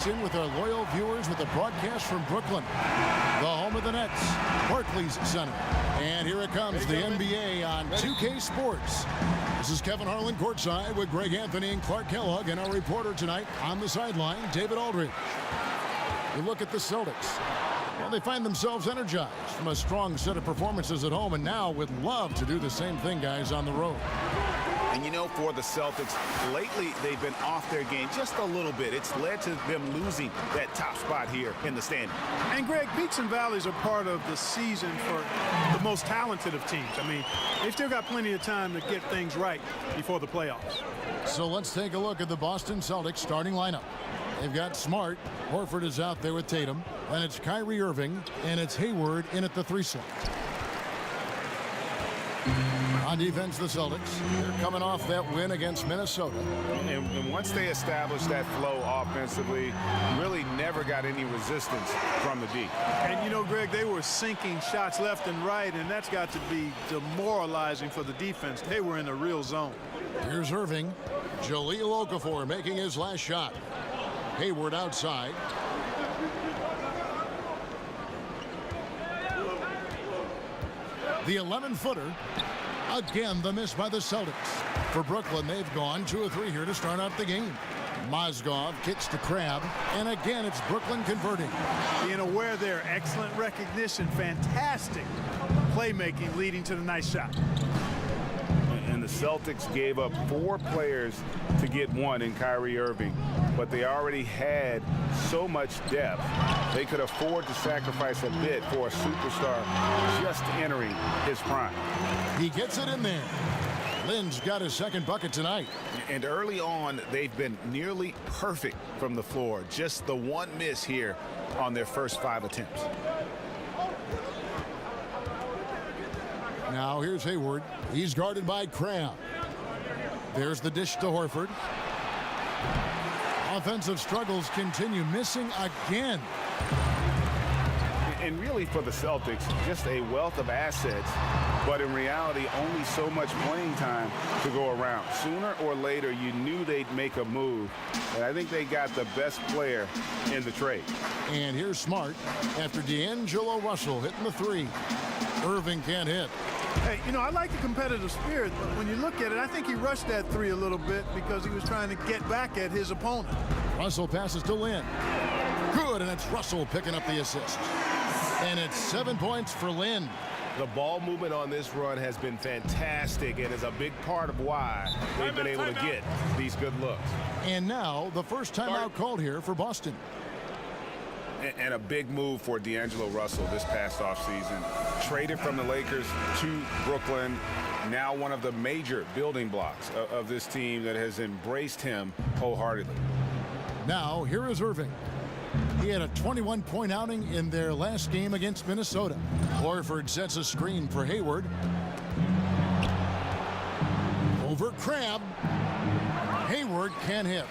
checks in with our loyal viewers with a broadcast from Brooklyn, the home of the Nets, Barclays Center. And here it comes, the NBA on 2K Sports. This is Kevin Harlan courtside with Greg Anthony and Clark Kellogg, and our reporter tonight on the sideline, David Aldridge. We look at the Celtics. Well, they find themselves energized from a strong set of performances at home, and now would love to do the same thing, guys, on the road. And you know, for the Celtics, lately they've been off their game just a little bit. It's led to them losing that top spot here in the standing. And Greg, peaks and valleys are part of the season for the most talented of teams. I mean, they've still got plenty of time to get things right before the playoffs. So let's take a look at the Boston Celtics starting lineup. They've got Smart. Horford is out there with Tatum. And it's Kyrie Irving, and it's Hayward in at the 3 slot. On defense, the Celtics, they're coming off that win against Minnesota. And once they established that flow offensively, really never got any resistance from the D. And you know, Greg, they were sinking shots left and right, and that's got to be demoralizing for the defense. They were in a real zone. Here's Irving. Jahlil Okafor making his last shot. Hayward outside. The 11-footer. Again, the miss by the Celtics. For Brooklyn, they've gone 2 of 3 here to start out the game. Mozgov kicks to Crabbe, and again, it's Brooklyn converting. Being aware there, excellent recognition, fantastic playmaking leading to the nice shot. And the Celtics gave up 4 players to get 1 in Kyrie Irving, but they already had so much depth. They could afford to sacrifice a bit for a superstar just entering his prime. He gets it in there. Lynn's got his second bucket tonight. And early on, they've been nearly perfect from the floor. Just the one miss here on their first 5 attempts. Now here's Hayward. He's guarded by Crabbe. There's the dish to Horford. Offensive struggles continue, missing again. And really for the Celtics, just a wealth of assets, but in reality, only so much playing time to go around. Sooner or later, you knew they'd make a move, and I think they got the best player in the trade. And here's Smart after D'Angelo Russell hitting the 3. Irving can't hit. Hey, you know, I like the competitive spirit, but when you look at it, I think he rushed that 3 a little bit because he was trying to get back at his opponent. Russell passes to Lynn. Good, and it's Russell picking up the assist. And it's 7 points for Lynn. The ball movement on this run has been fantastic and is a big part of why they've been able to get these good looks. And now the first timeout called here for Boston. And a big move for D'Angelo Russell this past offseason. Traded from the Lakers to Brooklyn. Now one of the major building blocks of this team that has embraced him wholeheartedly. Now here is Irving. He had a 21-point outing in their last game against Minnesota. Horford sets a screen for Hayward. Over Crabbe. Hayward can't hit.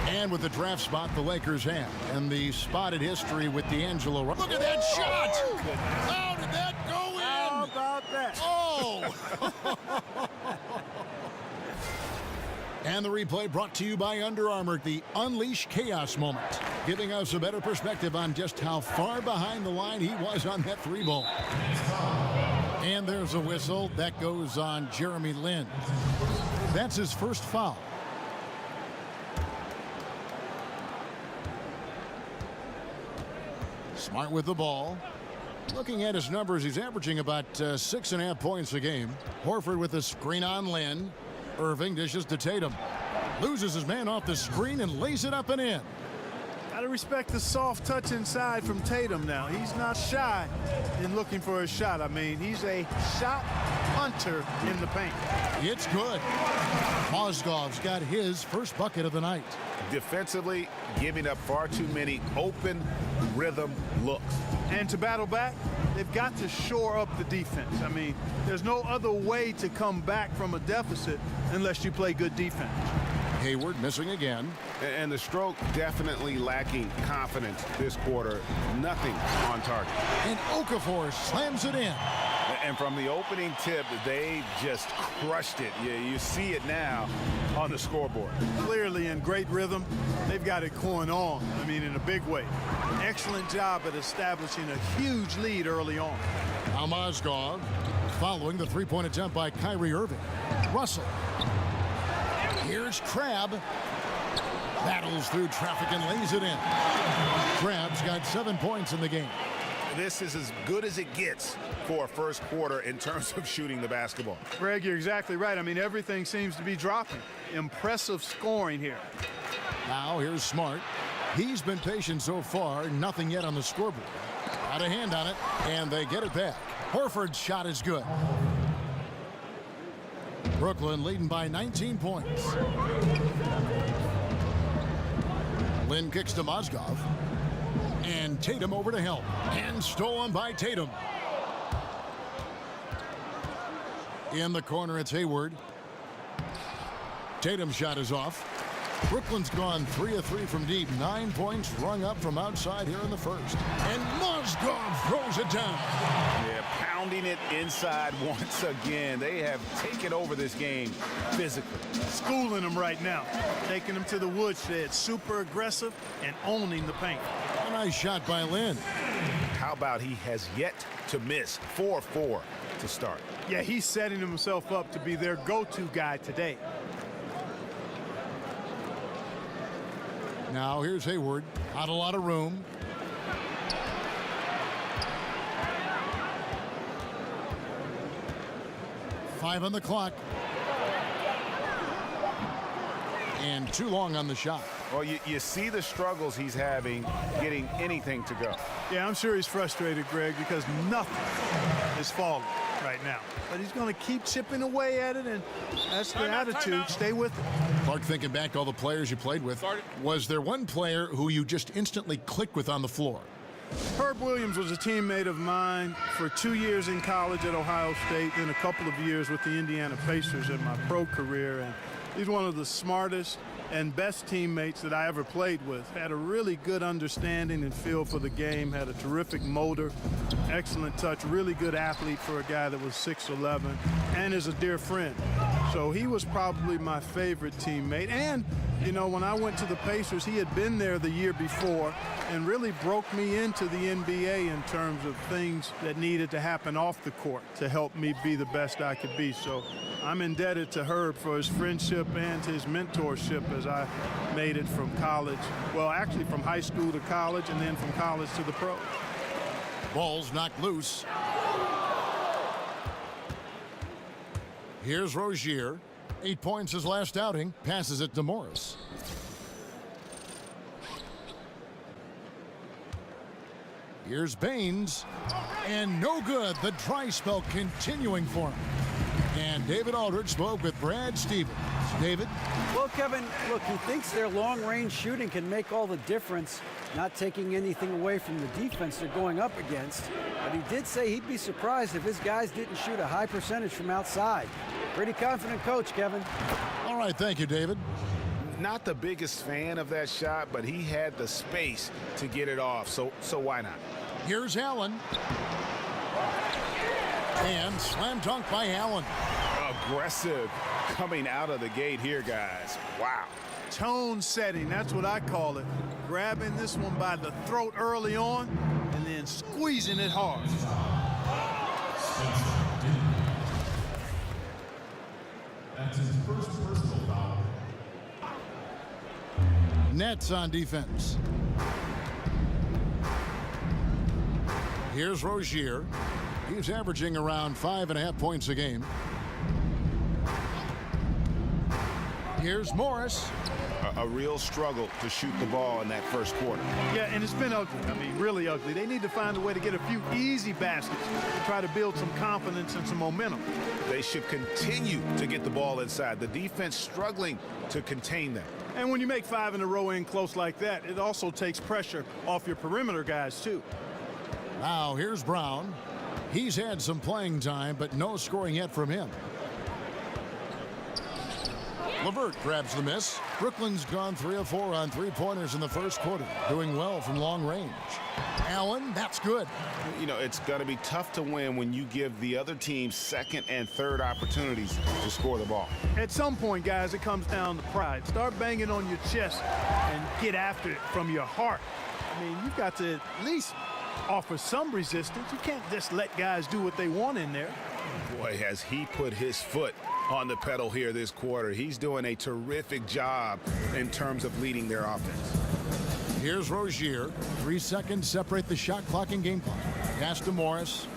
And with the draft spot the Lakers have. And the spotted history with D'Angelo. Look at that shot! How did that go in? How about that? Oh! And the replay brought to you by Under Armour, the Unleash Chaos moment, giving us a better perspective on just how far behind the line he was on that 3-ball. And there's a whistle. That goes on Jeremy Lin. That's his first foul. Smart with the ball. Looking at his numbers, he's averaging about 6.5 points a game. Horford with a screen on Lin. Irving dishes to Tatum. Loses his man off the screen and lays it up and in. Gotta respect the soft touch inside from Tatum now. He's not shy in looking for a shot. I mean, he's a shot hunter in the paint. It's good. Mozgov's got his first bucket of the night. Defensively, giving up far too many open rhythm looks. And to battle back, they've got to shore up the defense. I mean, there's no other way to come back from a deficit unless you play good defense. Hayward missing again. And the stroke definitely lacking confidence this quarter. Nothing on target. And Okafor slams it in. And from the opening tip, they just crushed it. You see it now on the scoreboard. Clearly in great rhythm. They've got it going on, I mean, in a big way. Excellent job at establishing a huge lead early on. Now Mozgov following the three-point attempt by Kyrie Irving. Russell. Here's Crabb. Battles through traffic and lays it in. Crabb's got 7 points in the game. This is as good as it gets for a first quarter in terms of shooting the basketball. Greg, you're exactly right. I mean, everything seems to be dropping. Impressive scoring here. Now here's Smart. He's been patient so far. Nothing yet on the scoreboard. Got a hand on it, and they get it back. Horford's shot is good. Brooklyn leading by 19 points. Lynn kicks to Mozgov. And Tatum over to help. And stolen by Tatum. In the corner, it's Hayward. Tatum's shot is off. Brooklyn's gone 3 of 3 from deep. 9 points rung up from outside here in the first. And Mozgov throws it down. Yeah, pounding it inside once again. They have taken over this game physically. Schooling them right now. Taking them to the woodshed. Super aggressive and owning the paint. A nice shot by Lynn. How about he has yet to miss 4-4 to start? Yeah, he's setting himself up to be their go-to guy today. Now here's Hayward. Not a lot of room. Five on the clock. And too long on the shot. Well, you see the struggles he's having getting anything to go. Yeah, I'm sure he's frustrated, Greg, because nothing is falling right now. But he's going to keep chipping away at it, and that's the attitude. Stay with it. Clark, thinking back to all the players you played with, was there one player who you just instantly clicked with on the floor? Herb Williams was a teammate of mine for 2 years in college at Ohio State, then a couple of years with the Indiana Pacers in my pro career. And he's one of the smartest and best teammates that I ever played with. Had a really good understanding and feel for the game, had a terrific motor, excellent touch, really good athlete for a guy that was 6'11", and is a dear friend. So he was probably my favorite teammate. And, you know, when I went to the Pacers, he had been there the year before and really broke me into the NBA in terms of things that needed to happen off the court to help me be the best I could be. So I'm indebted to Herb for his friendship and his mentorship as I made it from college. Well, actually from high school to college and then from college to the pros. Ball's knocked loose. Here's Rozier. 8 points his last outing. Passes it to Morris. Here's Baines. And no good. The dry spell continuing for him. And David Aldridge spoke with Brad Stevens. David? Well, Kevin, look, he thinks their long-range shooting can make all the difference, not taking anything away from the defense they're going up against. But he did say he'd be surprised if his guys didn't shoot a high percentage from outside. Pretty confident coach, Kevin. All right, thank you, David. Not the biggest fan of that shot, but he had the space to get it off, so why not? Here's Allen. And slam dunk by Allen. Aggressive coming out of the gate here, guys. Wow. Tone setting, that's what I call it. Grabbing this one by the throat early on and then squeezing it hard. That's his first personal foul. Nets on defense. Here's Rozier. He's averaging around 5.5 points a game. Here's Morris. A real struggle to shoot the ball in that first quarter. Yeah, and it's been ugly. I mean, really ugly. They need to find a way to get a few easy baskets to try to build some confidence and some momentum. They should continue to get the ball inside. The defense struggling to contain them. And when you make 5 in a row in close like that, it also takes pressure off your perimeter guys, too. Now, here's Brown. He's had some playing time, but no scoring yet from him. LeVert grabs the miss. Brooklyn's gone 3 of 4 on three-pointers in the first quarter, doing well from long range. Allen, that's good. You know, it's going to be tough to win when you give the other team second and third opportunities to score the ball. At some point, guys, it comes down to pride. Start banging on your chest and get after it from your heart. I mean, you've got to at least offer some resistance. You can't just let guys do what they want in there. Boy, has he put his foot on the pedal here this quarter. He's doing a terrific job in terms of leading their offense. Here's Rozier. 3 seconds separate the shot clock and game clock. Pass to Morris.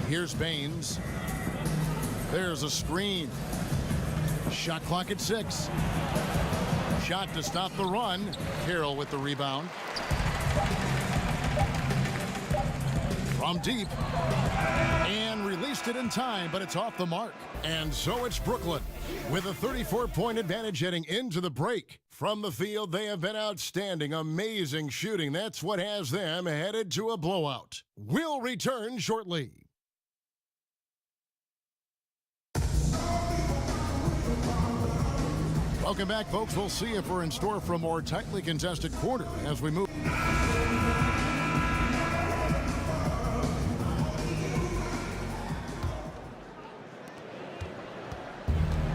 Here's Baines. There's a screen. Shot clock at 6. Shot to stop the run. Carroll with the rebound. From deep. And released it in time, but it's off the mark. And so it's Brooklyn with a 34-point advantage heading into the break. From the field, they have been outstanding, amazing shooting. That's what has them headed to a blowout. We'll return shortly. Welcome back, folks. We'll see if we're in store for a more tightly contested quarter as we move.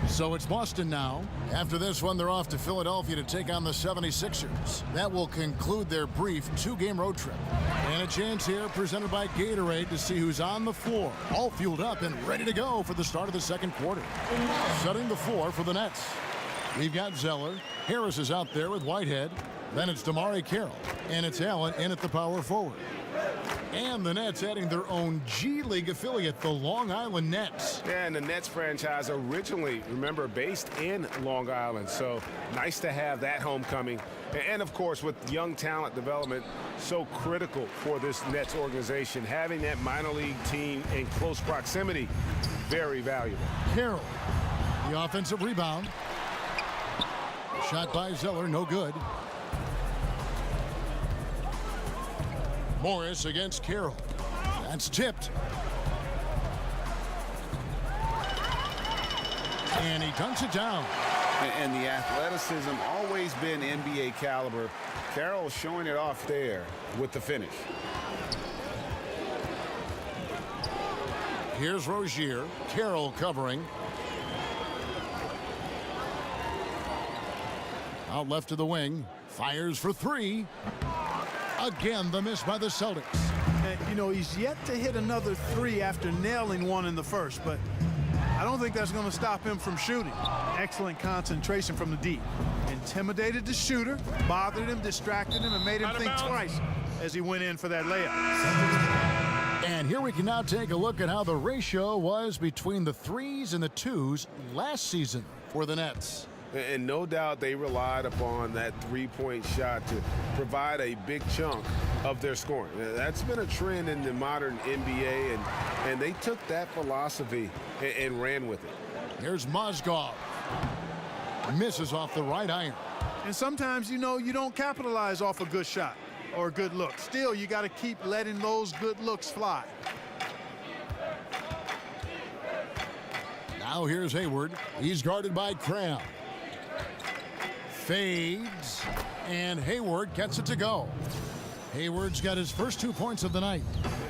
So it's Boston now. After this one, they're off to Philadelphia to take on the 76ers. That will conclude their brief 2-game road trip. And a chance here presented by Gatorade to see who's on the floor, all fueled up and ready to go for the start of the second quarter. Setting the floor for the Nets. We've got Zeller. Harris is out there with Whitehead. Then it's DeMarre Carroll. And it's Allen in at the power forward. And the Nets adding their own G League affiliate, the Long Island Nets. Yeah, and the Nets franchise originally, remember, based in Long Island. So nice to have that homecoming. And, of course, with young talent development, so critical for this Nets organization. Having that minor league team in close proximity, very valuable. Carroll, the offensive rebound. Shot by Zeller, no good. Morris against Carroll. That's tipped. And he dunks it down. And the athleticism always been NBA caliber. Carroll showing it off there with the finish. Here's Rozier. Carroll covering. Out left to the wing. Fires for 3. Again, the miss by the Celtics. And, you know, he's yet to hit another 3 after nailing one in the first, but I don't think that's going to stop him from shooting. Excellent concentration from the deep. Intimidated the shooter, bothered him, distracted him, and made him think twice as he went in for that layup. And here we can now take a look at how the ratio was between the 3s and the 2s last season for the Nets. And no doubt they relied upon that three-point shot to provide a big chunk of their scoring. That's been a trend in the modern NBA, and they took that philosophy and ran with it. Here's Mozgov. Misses off the right iron. And sometimes, you know, you don't capitalize off a good shot or a good look. Still, you got to keep letting those good looks fly. Now here's Hayward. He's guarded by Cram. Fades, and Hayward gets it to go. Hayward's got his first 2 points of the night.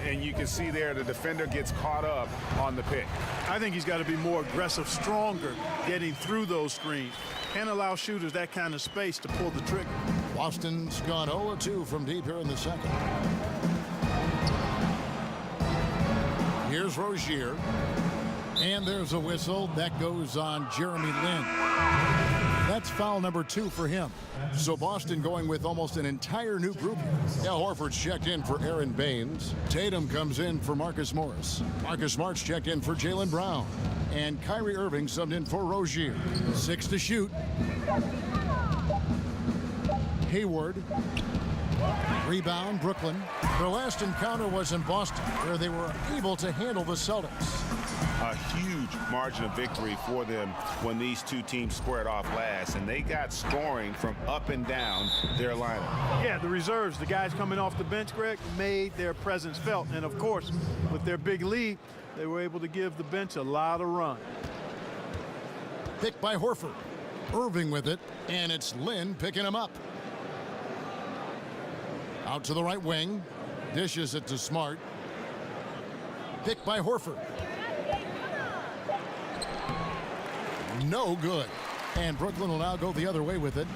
And you can see there the defender gets caught up on the pick. I think he's got to be more aggressive, stronger, getting through those screens. Can't allow shooters that kind of space to pull the trigger. Boston's gone 0-2 from deep here in the second. Here's Rozier. And there's a whistle. That goes on Jeremy Lin. That's foul number 2 for him. So Boston going with almost an entire new group here. Al Horford's checked in for Aaron Baines. Tatum comes in for Marcus Morris. Marcus Smart's checked in for Jaylen Brown. And Kyrie Irving subbed in for Rozier. 6 to shoot. Hayward. Rebound, Brooklyn. Their last encounter was in Boston, where they were able to handle the Celtics. A huge margin of victory for them when these two teams squared off last, and they got scoring from up and down their lineup. Yeah, the reserves, the guys coming off the bench, Greg, made their presence felt. And, of course, with their big lead, they were able to give the bench a lot of run. Picked by Horford. Irving with it, and it's Lynn picking him up. Out to the right wing. Dishes it to Smart. Picked by Horford. No good. And Brooklyn will now go the other way with it.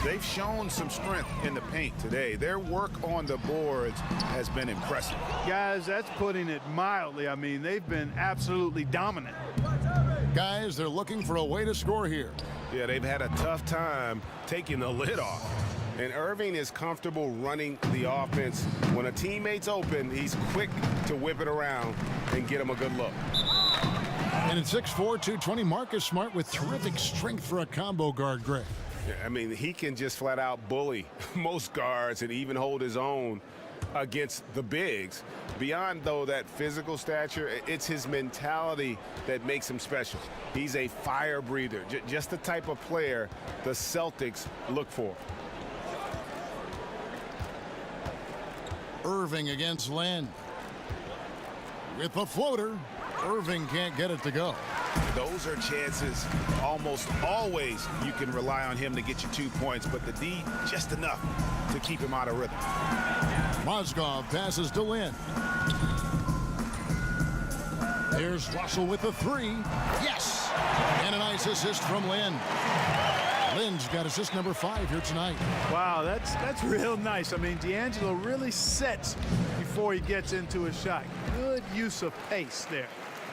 They've shown some strength in the paint today. Their work on the boards has been impressive. Guys, that's putting it mildly. I mean, they've been absolutely dominant. Guys, they're looking for a way to score here. Yeah, they've had a tough time taking the lid off. And Irving is comfortable running the offense. When a teammate's open, he's quick to whip it around and get him a good look. And at 6'4", 220, Marcus Smart with terrific strength for a combo guard, Greg. Yeah, I mean, he can just flat out bully most guards and even hold his own against the bigs. Beyond, though, that physical stature, it's his mentality that makes him special. He's a fire breather, just the type of player the Celtics look for. Irving against Lynn. With the floater, Irving can't get it to go. Those are chances almost always you can rely on him to get you 2 points, but the D just enough to keep him out of rhythm. Mozgov passes to Lynn. Here's Russell with the three. Yes! And a nice assist from Lynn. Lynn's got assist number 5 here tonight. Wow, that's real nice. I mean, D'Angelo really sets before he gets into his shot. Good use of pace there.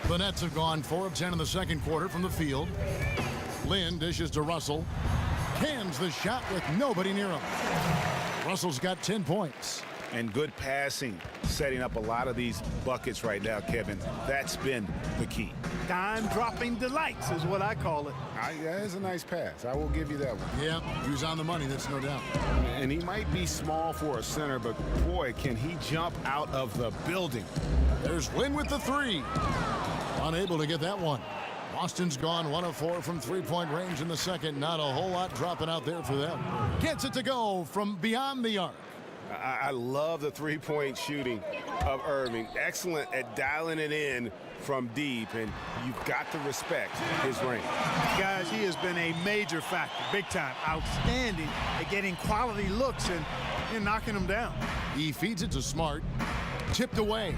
The Nets have gone 4 of 10 in the second quarter from the field. Lynn dishes to Russell. Cans the shot with nobody near him. Russell's got 10 points. And good passing, setting up a lot of these buckets right now, Kevin. That's been the key. Time-dropping delights is what I call it. That is a nice pass. I will give you that one. Yeah, he was on the money, that's no doubt. And he might be small for a center, but boy, can he jump out of the building. There's Lynn with the three. Unable to get that one. Boston's gone 1 of 4 from three-point range in the second. Not a whole lot dropping out there for them. Gets it to go from beyond the arc. I love the three-point shooting of Irving. Excellent at dialing it in from deep, and you've got to respect his range. Guys, he has been a major factor, big time, outstanding at getting quality looks and knocking them down. He feeds it to Smart. Tipped away.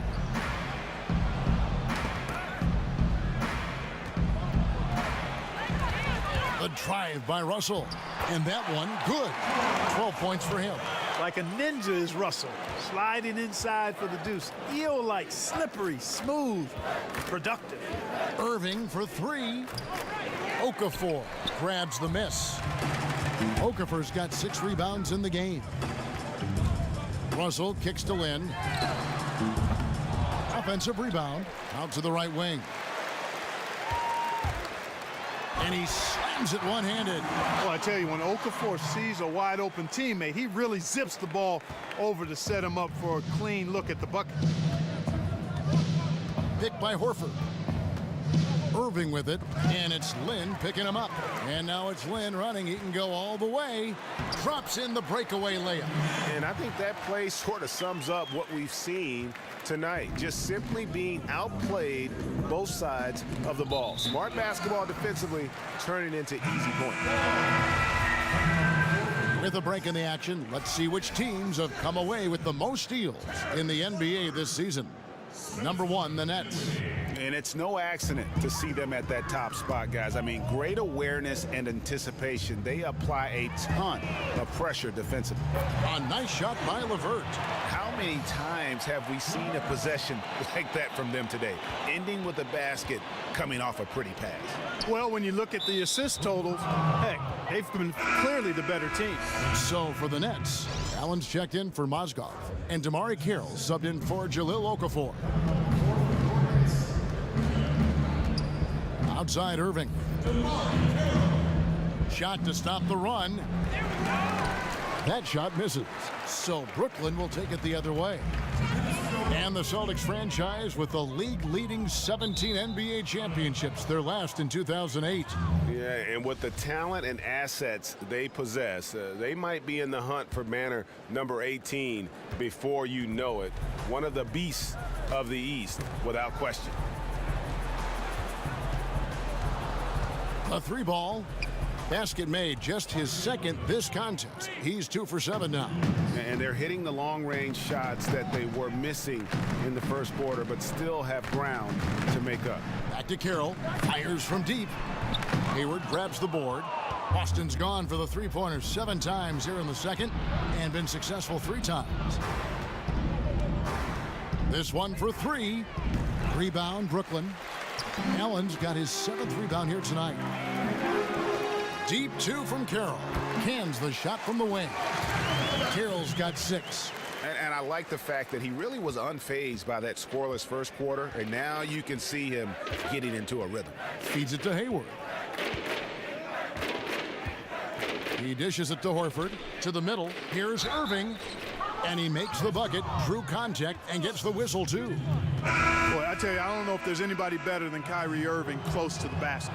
A drive by Russell. And that one, good. 12 points for him. Like a ninja is Russell, sliding inside for the deuce. Eel-like, slippery, smooth, productive. Irving for 3. Okafor grabs the miss. Okafor's got 6 rebounds in the game. Russell kicks to Lynn. Offensive rebound out to the right wing. And he slams it one-handed. Well, I tell you, when Okafor sees a wide-open teammate, he really zips the ball over to set him up for a clean look at the bucket. Picked by Horford. Irving with it, and it's Lynn picking him up. And now it's Lynn running. He can go all the way. Drops in the breakaway layup. And I think that play sort of sums up what we've seen tonight. Just simply being outplayed both sides of the ball. Smart basketball defensively, turning into easy points. With a break in the action, let's see which teams have come away with the most steals in the NBA this season. Number 1, the Nets. And it's no accident to see them at that top spot, guys. I mean, great awareness and anticipation. They apply a ton of pressure defensively. A nice shot by LeVert. How many times have we seen a possession like that from them today, ending with a basket coming off a pretty pass? Well, when you look at the assist totals, heck, they've been clearly the better team. So for the Nets, Allen's checked in for Mozgov, and Damari Carroll subbed in for Jahlil Okafor. Outside Irving. Shot to stop the run. That shot misses. So Brooklyn will take it the other way. And the Celtics franchise with the league-leading 17 NBA championships, their last in 2008. Yeah, and with the talent and assets they possess, they might be in the hunt for banner number 18 before you know it. One of the beasts of the East, without question. A 3-ball. Basket made, just his second this contest. He's 2 for 7 now. And they're hitting the long-range shots that they were missing in the first quarter, but still have ground to make up. Back to Carroll. Fires from deep. Hayward grabs the board. Boston's gone for the three-pointers 7 times here in the second and been successful 3 times. This one for 3. Rebound, Brooklyn. Allen's got his 7th rebound here tonight. Deep 2 from Carroll. Cans the shot from the wing. Carroll's got 6. And I like the fact that he really was unfazed by that scoreless first quarter, and now you can see him getting into a rhythm. Feeds it to Hayward. He dishes it to Horford. To the middle. Here's Irving. And he makes the bucket, drew contact, and gets the whistle, too. Boy, I tell you, I don't know if there's anybody better than Kyrie Irving close to the basket.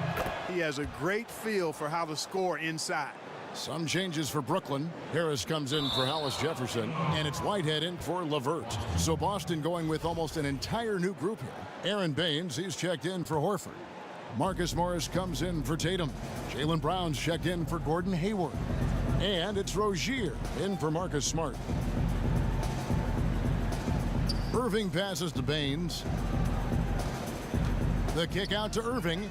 He has a great feel for how to score inside. Some changes for Brooklyn. Harris comes in for Hollis Jefferson, and it's Whitehead in for LeVert. So Boston going with almost an entire new group here. Aaron Baines, he's checked in for Horford. Marcus Morris comes in for Tatum. Jaylen Brown's checked in for Gordon Hayward. And it's Rozier in for Marcus Smart. Irving passes to Baines. The kick out to Irving.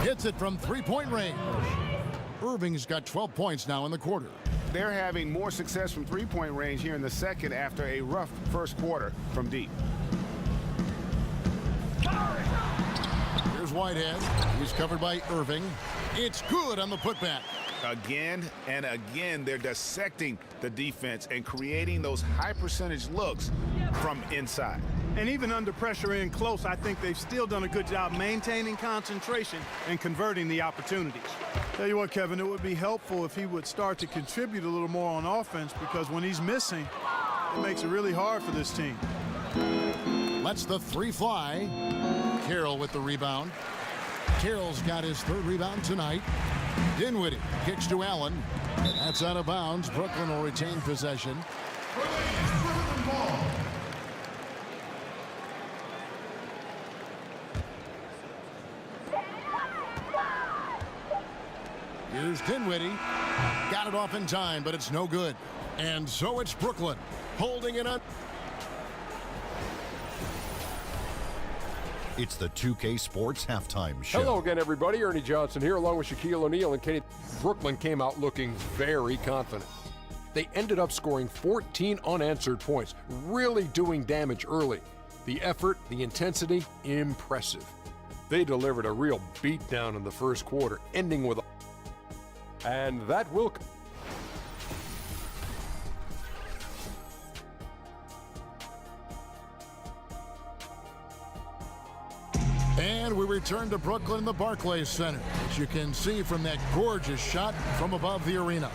Hits it from 3-point range. Irving's got 12 points now in the quarter. They're having more success from 3-point range here in the second after a rough first quarter from deep. Here's Whitehead. He's covered by Irving. It's good on the putback. Again and again, they're dissecting the defense and creating those high percentage looks from inside. And even under pressure in close, I think they've still done a good job maintaining concentration and converting the opportunities. Tell you what, Kevin, it would be helpful if he would start to contribute a little more on offense, because when he's missing, it makes it really hard for this team. Lets the 3 fly. Carroll with the rebound. Carroll's got his 3rd rebound tonight. Dinwiddie kicks to Allen. That's out of bounds. Brooklyn will retain possession. Here's Dinwiddie. Got it off in time, but it's no good. And so it's Brooklyn holding it up. It's the 2K Sports Halftime Show. Hello again, everybody. Ernie Johnson here, along with Shaquille O'Neal and Kenny. Brooklyn came out looking very confident. They ended up scoring 14 unanswered points, really doing damage early. The effort, the intensity, impressive. They delivered a real beatdown in the first quarter, ending with a... And that will... And we return to Brooklyn in the Barclays Center, as you can see from that gorgeous shot from above the arena.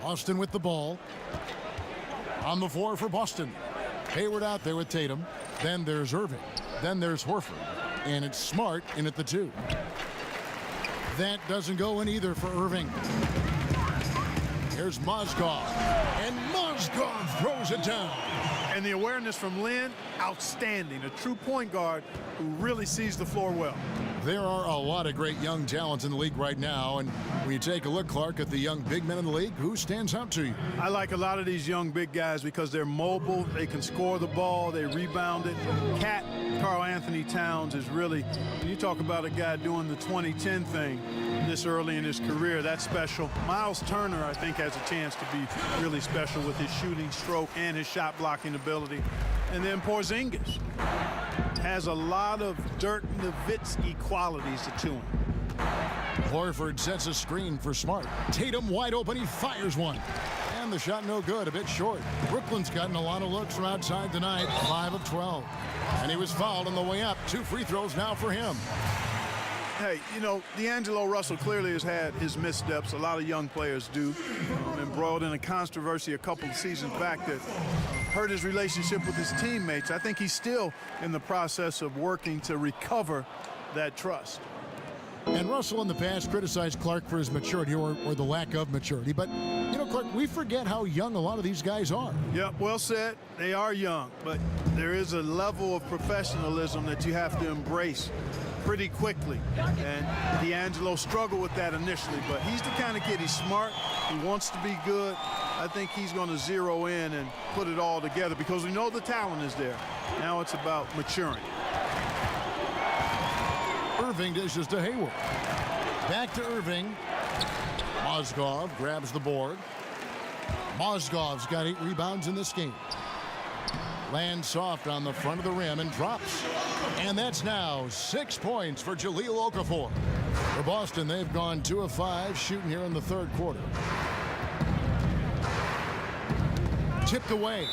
Boston with the ball. On the floor for Boston. Hayward out there with Tatum. Then there's Irving. Then there's Horford. And it's Smart in at the 2. That doesn't go in either for Irving. Here's Mozgov. And Mozgov throws it down. And the awareness from Lynn, outstanding. A true point guard who really sees the floor well. There are a lot of great young talents in the league right now. And when you take a look, Clark, at the young big men in the league, who stands out to you? I like a lot of these young big guys because they're mobile, they can score the ball, they rebound it. Karl Anthony Towns is really, when you talk about a guy doing the 2010 thing this early in his career, that's special. Miles Turner, I think, has a chance to be really special with his shooting stroke and his shot blocking ability. And then Porzingis has a lot of Dirk Nowitzki qualities to him. Horford sets a screen for Smart. Tatum wide open, he fires one. And the shot no good, a bit short. Brooklyn's gotten a lot of looks from outside tonight, 5 of 12. And he was fouled on the way up. 2 free throws now for him. Hey, you know, D'Angelo Russell clearly has had his missteps. A lot of young players do. Embroiled in a controversy a couple of seasons back that hurt his relationship with his teammates. I think he's still in the process of working to recover that trust. And Russell in the past criticized Clark for his maturity or the lack of maturity. But, you know, Clark, we forget how young a lot of these guys are. Yep, well said. They are young, but there is a level of professionalism that you have to embrace pretty quickly. And D'Angelo struggled with that initially, but he's the kind of kid, he's smart, he wants to be good. I think he's going to zero in and put it all together because we know the talent is there. Now it's about maturing. Irving dishes to Hayward. Back to Irving. Mozgov grabs the board. Mozgov's got 8 rebounds in this game. Lands soft on the front of the rim and drops. And that's now 6 points for Jahlil Okafor. For Boston, they've gone 2 of 5 shooting here in the third quarter. Tipped away.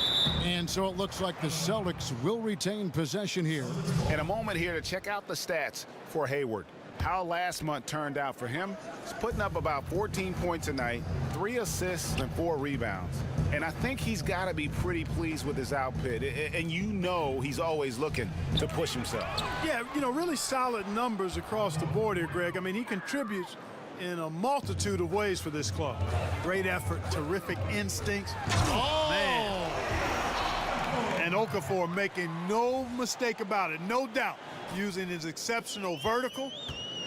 And so it looks like the Celtics will retain possession here. And a moment here to check out the stats for Hayward. How last month turned out for him. He's putting up about 14 points a night, 3 assists and 4 rebounds. And I think he's got to be pretty pleased with his output. And you know he's always looking to push himself. Yeah, you know, really solid numbers across the board here, Greg. I mean, he contributes in a multitude of ways for this club. Great effort, terrific instincts. Oh, man. And Okafor making no mistake about it, no doubt, using his exceptional vertical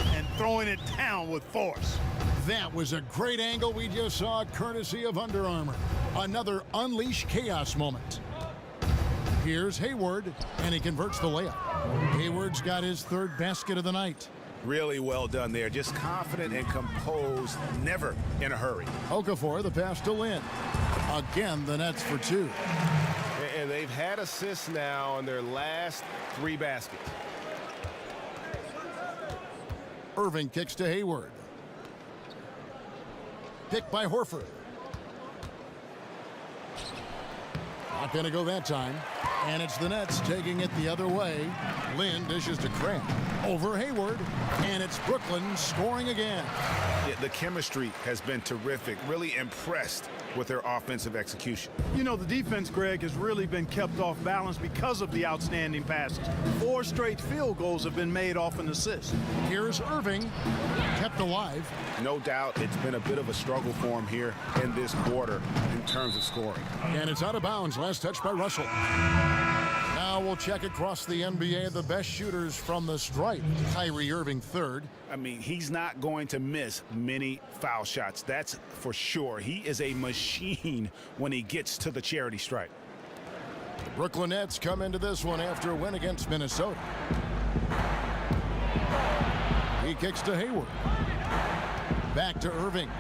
and throwing it down with force. That was a great angle we just saw, courtesy of Under Armour. Another Unleash Chaos moment. Here's Hayward, and he converts the layup. Hayward's got his 3rd basket of the night. Really well done there. Just confident and composed, never in a hurry. Okafor, the pass to Lin. Again, the Nets for 2. And they've had assists now on their last 3 baskets. Irving kicks to Hayward. Picked by Horford. Not going to go that time. And it's the Nets taking it the other way. Lin dishes to Crab. Over Hayward. And it's Brooklyn scoring again. Yeah, the chemistry has been terrific. Really impressed with their offensive execution. You know, the defense, Greg, has really been kept off balance because of the outstanding passes. 4 straight field goals have been made off an assist. Here's Irving, kept alive. No doubt it's been a bit of a struggle for him here in this quarter in terms of scoring. And it's out of bounds. Last touch by Russell. Now we'll check across the NBA the best shooters from the stripe. Kyrie Irving 3rd. I mean, he's not going to miss many foul shots. That's for sure. He is a machine when he gets to the charity stripe. The Brooklyn Nets come into this one after a win against Minnesota. He kicks to Hayward. Back to Irving.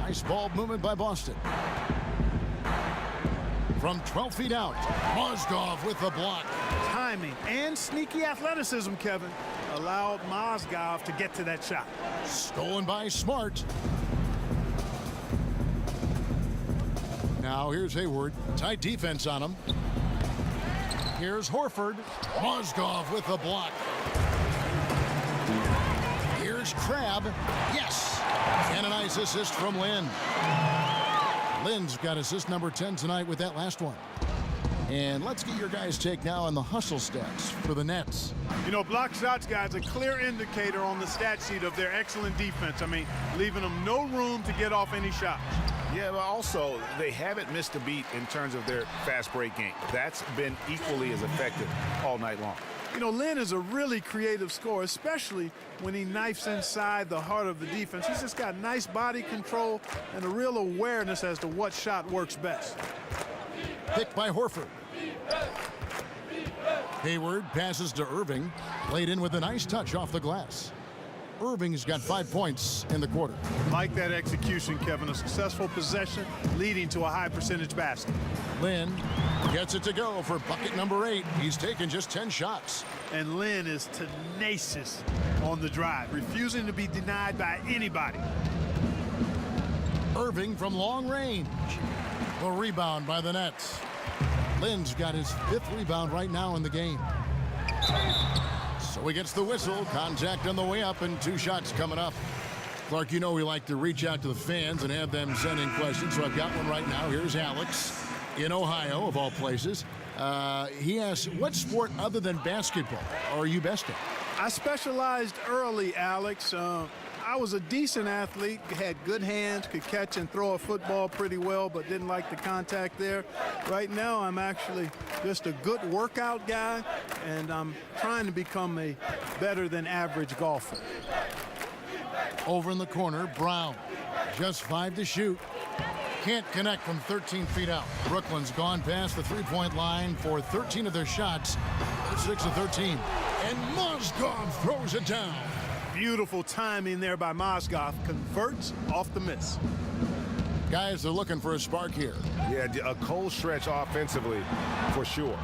Nice ball movement by Boston. From 12 feet out, Mozgov with the block. Timing and sneaky athleticism, Kevin, allowed Mozgov to get to that shot. Stolen by Smart. Now here's Hayward. Tight defense on him. Here's Horford. Mozgov with the block. Here's Crab. Yes! And a nice assist from Lin. Lin's got assist number 10 tonight with that last one. And let's get your guys' take now on the hustle stats for the Nets. You know, block shots, guys, a clear indicator on the stat sheet of their excellent defense. I mean, leaving them no room to get off any shots. Yeah, but also, they haven't missed a beat in terms of their fast break game. That's been equally as effective all night long. You know, Lin is a really creative scorer, especially when he knifes inside the heart of the defense. He's just got nice body control and a real awareness as to what shot works best. Picked by Horford. Hayward passes to Irving. Laid in with a nice touch off the glass. Irving's got 5 points in the quarter. Like that execution, Kevin. A successful possession leading to a high percentage basket. Lin gets it to go for bucket number 8. He's taken just 10 shots. And Lin is tenacious on the drive, refusing to be denied by anybody. Irving from long range. The rebound by the Nets. Lin's got his 5th rebound right now in the game. So he gets the whistle. Contact on the way up and 2 shots coming up. Clark, you know we like to reach out to the fans and have them send in questions, so I've got one right now. Here's Alex in Ohio, of all places. He asks, what sport other than basketball are you best at? I specialized early, Alex. I was a decent athlete, had good hands, could catch and throw a football pretty well, but didn't like the contact there. Right now, I'm actually just a good workout guy, and I'm trying to become a better than average golfer. Over in the corner, Brown. Just 5 to shoot. Can't connect from 13 feet out. Brooklyn's gone past the three-point line for 13 of their shots. 6 of 13. And Mozgov throws it down. Beautiful timing there by Mozgov. Converts off the miss. Guys are looking for a spark here. Yeah, a cold stretch offensively for sure.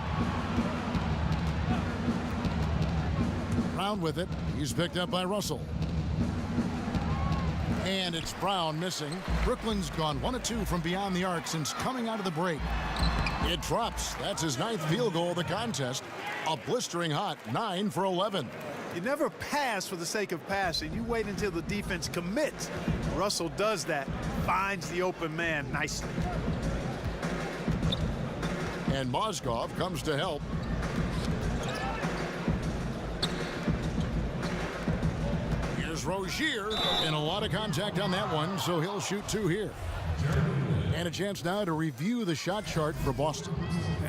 Brown with it. He's picked up by Russell. And it's Brown missing. Brooklyn's gone 1 of 2 from beyond the arc since coming out of the break. It drops. That's his 9th field goal of the contest. A blistering hot 9 for 11. You never pass for the sake of passing. You wait until the defense commits. Russell does that, finds the open man nicely. And Mozgov comes to help. Here's Rozier, and a lot of contact on that one, so he'll shoot 2 here. And a chance now to review the shot chart for Boston.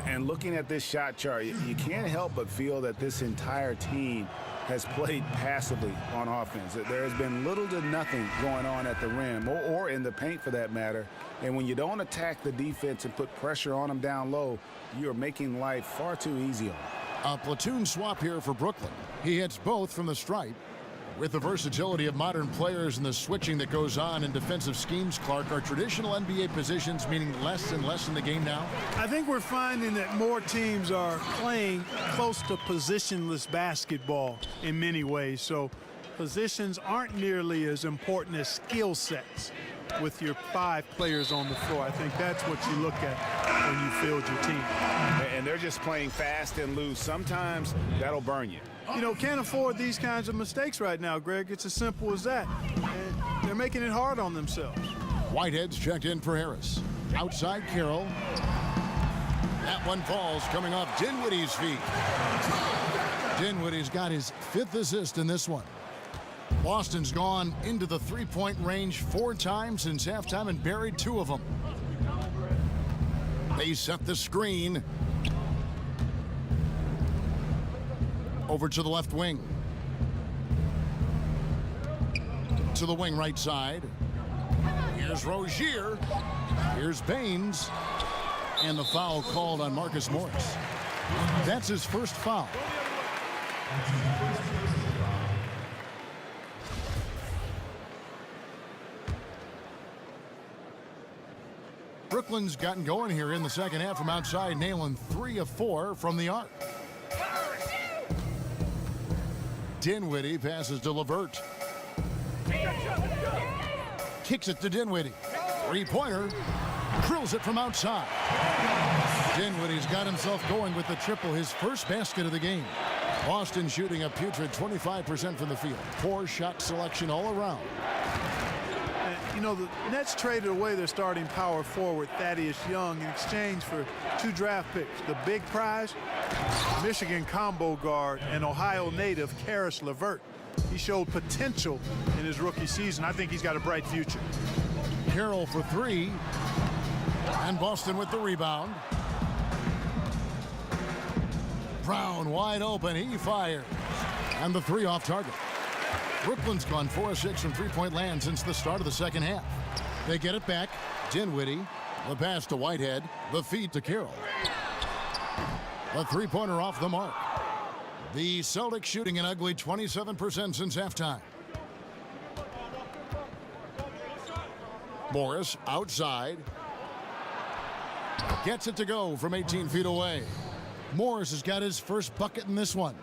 And looking at this shot chart, you can't help but feel that this entire team has played passively on offense. There has been little to nothing going on at the rim or in the paint for that matter. And when you don't attack the defense and put pressure on them down low, you're making life far too easy on them. A platoon swap here for Brooklyn. He hits both from the stripe. With the versatility of modern players and the switching that goes on in defensive schemes, Clark, are traditional NBA positions meaning less and less in the game now? I think we're finding that more teams are playing close to positionless basketball in many ways. So positions aren't nearly as important as skill sets with your 5 players on the floor. I think that's what you look at when you field your team. And they're just playing fast and loose. Sometimes that'll burn you. You know, can't afford these kinds of mistakes right now, Greg. It's as simple as that. And they're making it hard on themselves. Whitehead's checked in for Harris. Outside Carroll. That one falls coming off Dinwiddie's feet. Dinwiddie's got his 5th assist in this one. Boston's gone into the three-point range 4 times since halftime and buried 2 of them. They set the screen. Over to the left wing. To the wing right side. Here's Rozier. Here's Baines. And the foul called on Marcus Morris. That's his first foul. Brooklyn's gotten going here in the second half from outside, nailing 3 of 4 from the arc. Dinwiddie passes to LeVert. Kicks it to Dinwiddie. 3-pointer. Drills it from outside. Dinwiddie's got himself going with the triple, his first basket of the game. Boston shooting a putrid 25% from the field. Poor shot selection all around. You know, the Nets traded away their starting power forward, Thaddeus Young, in exchange for 2 draft picks. The big prize, Michigan combo guard and Ohio native Karis LeVert. He showed potential in his rookie season. I think he's got a bright future. Carroll for 3. And Boston with the rebound. Brown wide open. He fires. And the 3 off target. Brooklyn's gone 4 of 6 from three-point land since the start of the second half. They get it back. Dinwiddie. The pass to Whitehead. The feed to Carroll. A 3-pointer off the mark. The Celtics shooting an ugly 27% since halftime. Morris outside. Gets it to go from 18 feet away. Morris has got his first bucket in this one.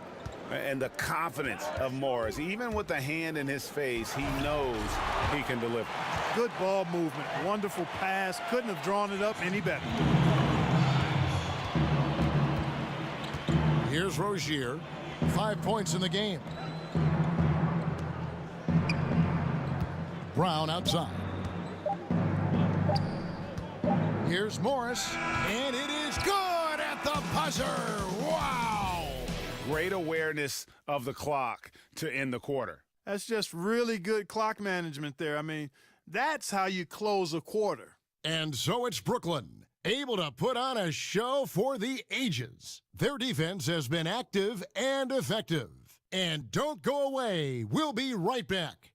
And the confidence of Morris, even with the hand in his face, he knows he can deliver. Good ball movement, wonderful pass. Couldn't have drawn it up any better. Here's Rozier, 5 points in the game. Brown outside. Here's Morris, and it is good at the buzzer. Wow! Great awareness of the clock to end the quarter. That's just really good clock management there. I mean, that's how you close a quarter. And so it's Brooklyn, able to put on a show for the ages. Their defense has been active and effective. And don't go away. We'll be right back.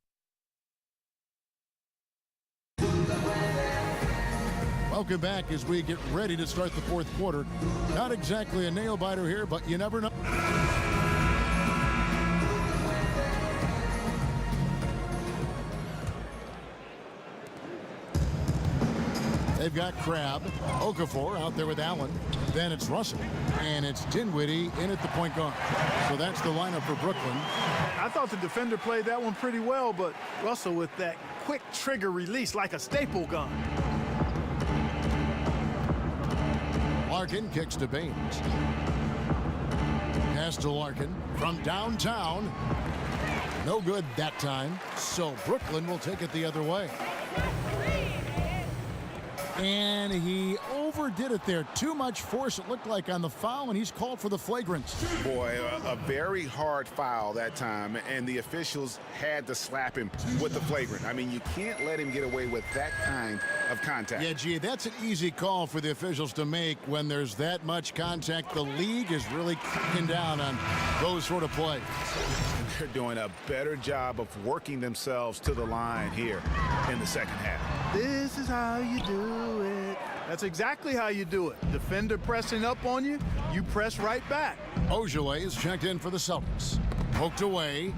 Welcome back as we get ready to start the fourth quarter. Not exactly a nail-biter here, but you never know. They've got Crabbe, Okafor out there with Allen. Then it's Russell, and it's Dinwiddie in at the point guard. So that's the lineup for Brooklyn. I thought the defender played that one pretty well, but Russell with that quick trigger release like a staple gun. Larkin kicks to Baines. Pass to Larkin from downtown. No good that time, so Brooklyn will take it the other way. And he overdid it there. Too much force, it looked like, on the foul, and he's called for the flagrant. Boy, a very hard foul that time, and the officials had to slap him with the flagrant. I mean, you can't let him get away with that kind of contact. Yeah, gee, that's an easy call for the officials to make when there's that much contact. The league is really cracking down on those sort of plays. They're doing a better job of working themselves to the line here in the second half. This is how you do it. That's exactly how you do it. Defender pressing up on you, you press right back. Ojale is checked in for the Celtics. Poked away.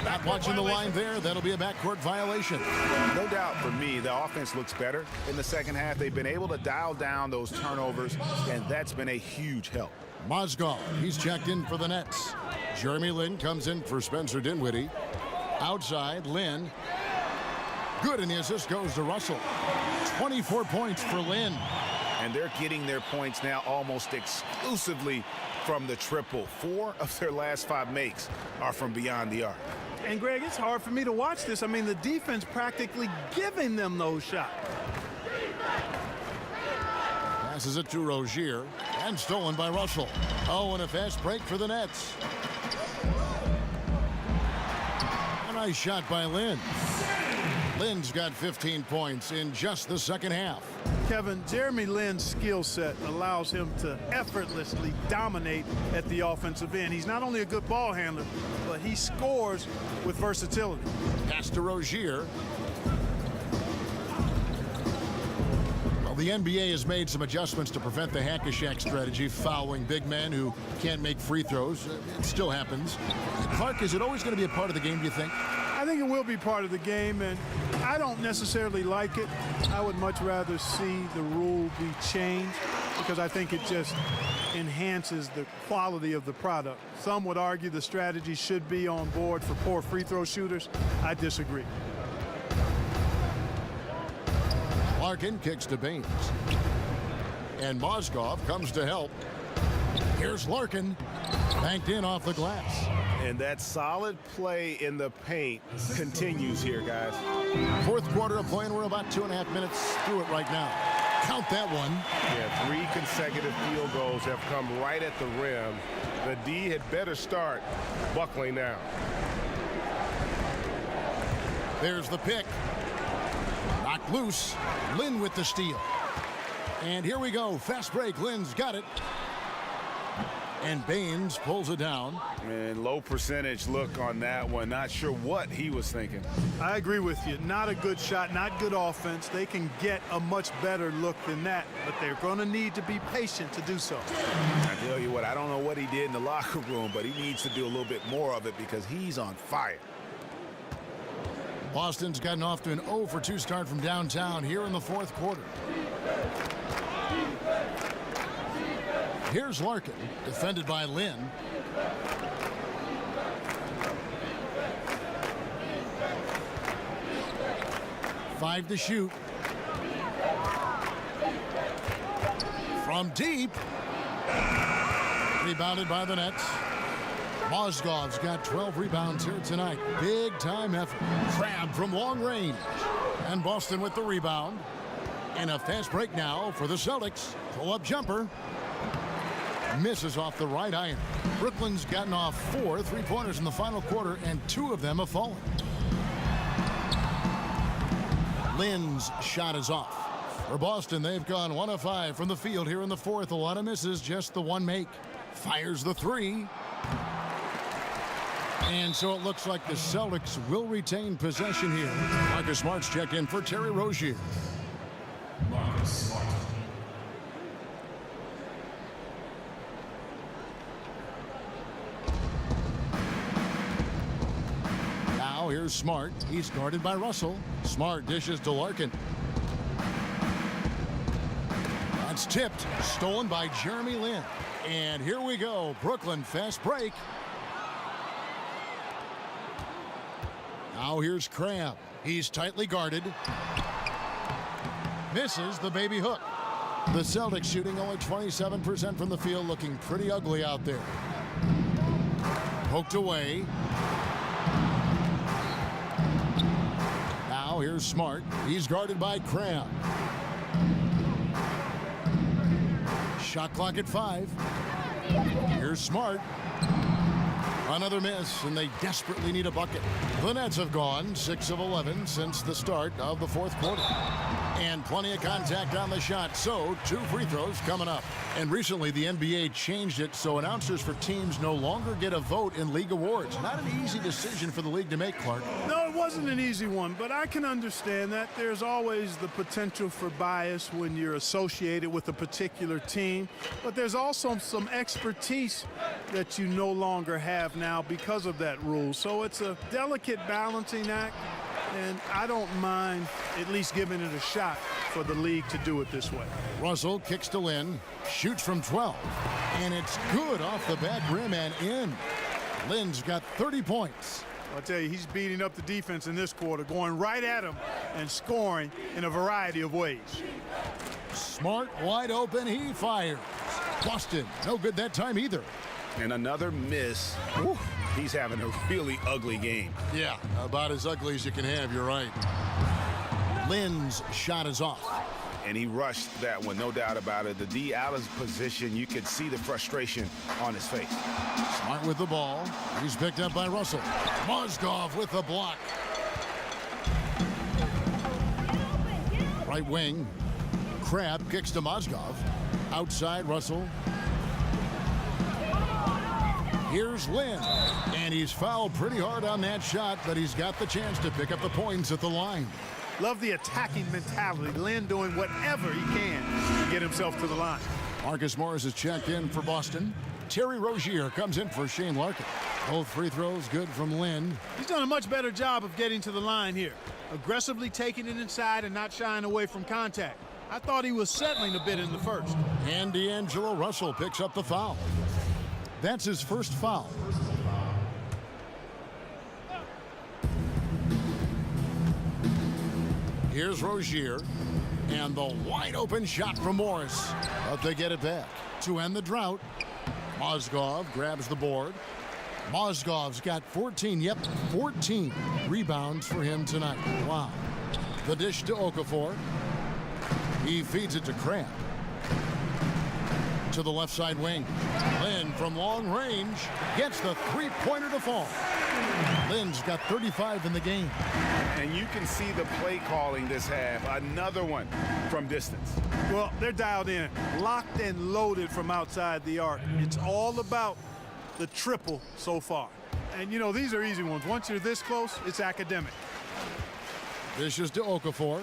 Not watching the line there. That'll be a backcourt violation. No doubt for me, the offense looks better in the second half. They've been able to dial down those turnovers, and that's been a huge help. Mozgov, he's checked in for the Nets. Jeremy Lin comes in for Spencer Dinwiddie. Outside, Lin. Good, and the assist goes to Russell. 24 points for Lin. And they're getting their points now almost exclusively from the triple. 4 of their last 5 makes are from beyond the arc. And, Greg, it's hard for me to watch this. I mean, the defense practically giving them those shots. Passes it to Rozier, and stolen by Russell. Oh, and a fast break for the Nets. A nice shot by Lin. Lin's got 15 points in just the second half. Kevin, Jeremy Lin's skill set allows him to effortlessly dominate at the offensive end. He's not only a good ball handler, but he scores with versatility. Pass to Rozier. Well, the NBA has made some adjustments to prevent the hack-a-shack strategy, fouling big men who can't make free throws. It still happens. Clark, is it always going to be a part of the game, do you think? I think it will be part of the game, and I don't necessarily like it. I would much rather see the rule be changed because I think it just enhances the quality of the product. Some would argue the strategy should be on board for poor free throw shooters. I disagree. Larkin kicks to Baines. And Mozgov comes to help. Here's Larkin. Banked in off the glass. And that solid play in the paint continues here, guys. Fourth quarter of play, and we're about 2.5 minutes through it right now. Count that one. Yeah, 3 consecutive field goals have come right at the rim. The D had better start buckling now. There's the pick. Knocked loose. Lin with the steal. And here we go. Fast break. Lin's got it. And Baines pulls it down. And low percentage look on that one. Not sure what he was thinking. I agree with you. Not a good shot, not good offense. They can get a much better look than that, but they're going to need to be patient to do so. I tell you what, I don't know what he did in the locker room, but he needs to do a little bit more of it because he's on fire. Boston's gotten off to an 0-for-2 start from downtown here in the fourth quarter. Here's Larkin, defended by Lin. Five to shoot. From deep. Rebounded by the Nets. Mozgov's got 12 rebounds here tonight. Big time effort. Crabbe from long range. And Boston with the rebound. And a fast break now for the Celtics. Pull-up jumper. misses off the right iron. Brooklyn's gotten off 4 3-pointers in the final quarter, and 2 of them have fallen. Lynn's shot is off. For Boston, they've gone 1 of 5 from the field here in the fourth. A lot of misses, just the one make. Fires the 3. And so it looks like the Celtics will retain possession here. Marcus Smart's checked in for Terry Rozier. Now here's Smart. He's guarded by Russell. Smart dishes to Larkin. That's tipped. Stolen by Jeremy Lin. And here we go. Brooklyn fast break. Now here's Crabbe. He's tightly guarded. Misses the baby hook. The Celtics shooting only 27% from the field, looking pretty ugly out there. Poked away. Now here's Smart. He's guarded by Crabbe. Shot clock at 5. Here's Smart. Another miss, and they desperately need a bucket. The Nets have gone 6 of 11 since the start of the fourth quarter. And plenty of contact on the shot, so 2 free throws coming up. And recently the NBA changed it so announcers for teams no longer get a vote in league awards. Not an easy decision for the league to make, Clark. No, it wasn't an easy one, but I can understand that. There's always the potential for bias when you're associated with a particular team, but there's also some expertise that you no longer have now because of that rule. So it's a delicate balancing act, and I don't mind at least giving it a shot for the league to do it this way. Russell kicks to Lin, shoots from 12, and it's good off the back rim and in. Lin's got 30 points. I'll tell you, he's beating up the defense in this quarter, going right at him and scoring in a variety of ways. Smart wide open, he fires. Boston, no good that time either. And another miss. Whew, he's having a really ugly game. Yeah, about as ugly as you can have, you're right. Lin's shot is off. And he rushed that one, no doubt about it. The D out of position, you could see the frustration on his face. Smart with the ball. He's picked up by Russell. Mozgov with the block. Right wing. Crabbe kicks to Mozgov. Outside Russell. Here's Lin, and he's fouled pretty hard on that shot, but he's got the chance to pick up the points at the line. Love the attacking mentality. Lin doing whatever he can to get himself to the line. Marcus Morris is checked in for Boston. Terry Rozier comes in for Shane Larkin. Both free throws good from Lin. He's done a much better job of getting to the line here. Aggressively taking it inside and not shying away from contact. I thought he was settling a bit in the first. And D'Angelo Russell picks up the foul. That's his first foul. Here's Rozier, and the wide open shot from Morris. But they get it back to end the drought. Mozgov grabs the board. Mozgov's got 14 rebounds for him tonight. Wow. The dish to Okafor. He feeds it to Crabbe. To the left side wing. Lin from long range gets the three-pointer to fall. Lin's got 35 in the game. And you can see the play calling this half. Another one from distance. Well, they're dialed in, locked and loaded from outside the arc. It's all about the triple so far. And, you know, these are easy ones. Once you're this close, it's academic. Dishes to Okafor.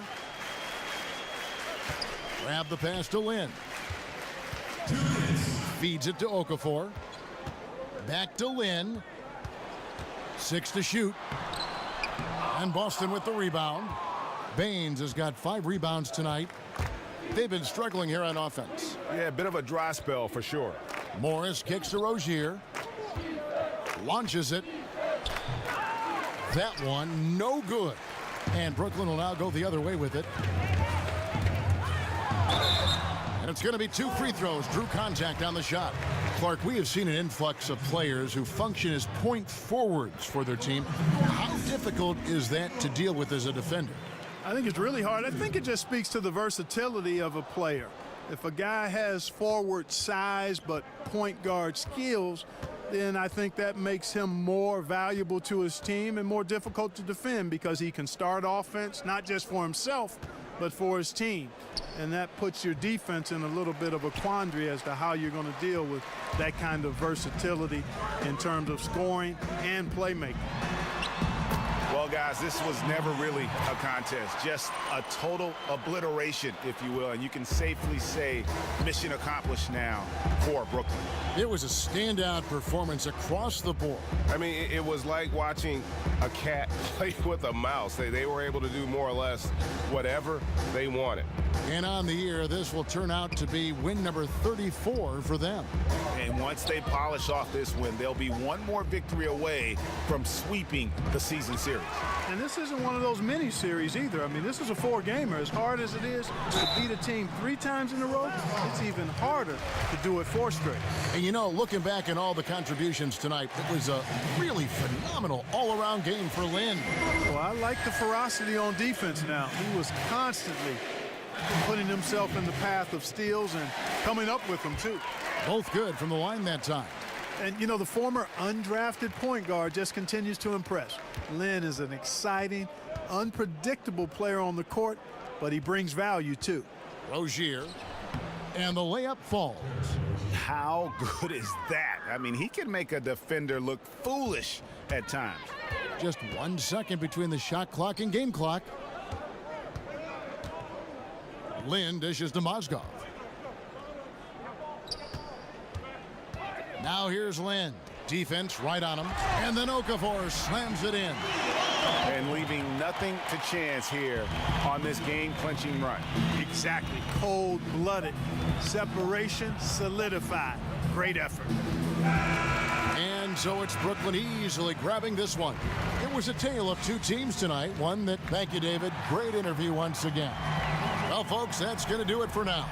Grab the pass to Lin. Feeds it to Okafor. Back to Lin. 6 to shoot. And Boston with the rebound. Baines has got 5 rebounds tonight. They've been struggling here on offense. Yeah, a bit of a dry spell for sure. Morris kicks to Rozier. Launches it. That one, no good. And Brooklyn will now go the other way with it. And it's going to be 2 free throws. Drew contact on the shot. Clark, we have seen an influx of players who function as point forwards for their team. How difficult is that to deal with as a defender? I think it's really hard. I think it just speaks to the versatility of a player. If a guy has forward size but point guard skills, then I think that makes him more valuable to his team and more difficult to defend because he can start offense, not just for himself, but for his team. And that puts your defense in a little bit of a quandary as to how you're going to deal with that kind of versatility in terms of scoring and playmaking. Well, guys, this was never really a contest, just a total obliteration, if you will. And you can safely say mission accomplished now for Brooklyn. It was a standout performance across the board. I mean, it was like watching a cat play with a mouse. They were able to do more or less whatever they wanted. And on the year, this will turn out to be win number 34 for them. And once they polish off this win, they'll be one more victory away from sweeping the season series. And this isn't one of those mini series either. I mean, this is a 4-gamer. As hard as it is to beat a team 3 times in a row, it's even harder to do it 4 straight. And you know, looking back at all the contributions tonight, it was a really phenomenal all-around game for Lin. Well, I like the ferocity on defense now. He was constantly putting himself in the path of steals and coming up with them, too. Both good from the line that time. And, you know, the former undrafted point guard just continues to impress. Lin is an exciting, unpredictable player on the court, but he brings value, too. Rozier, and the layup falls. How good is that? I mean, he can make a defender look foolish at times. Just 1 second between the shot clock and game clock. Lin dishes to Mozgov. Now here's Lin. Defense right on him. And then Okafor slams it in. And leaving nothing to chance here on this game-clinching run. Exactly. Cold-blooded. Separation solidified. Great effort. And so it's Brooklyn easily grabbing this one. It was a tale of 2 teams tonight. One that, thank you, David. Great interview once again. Well, folks, that's going to do it for now.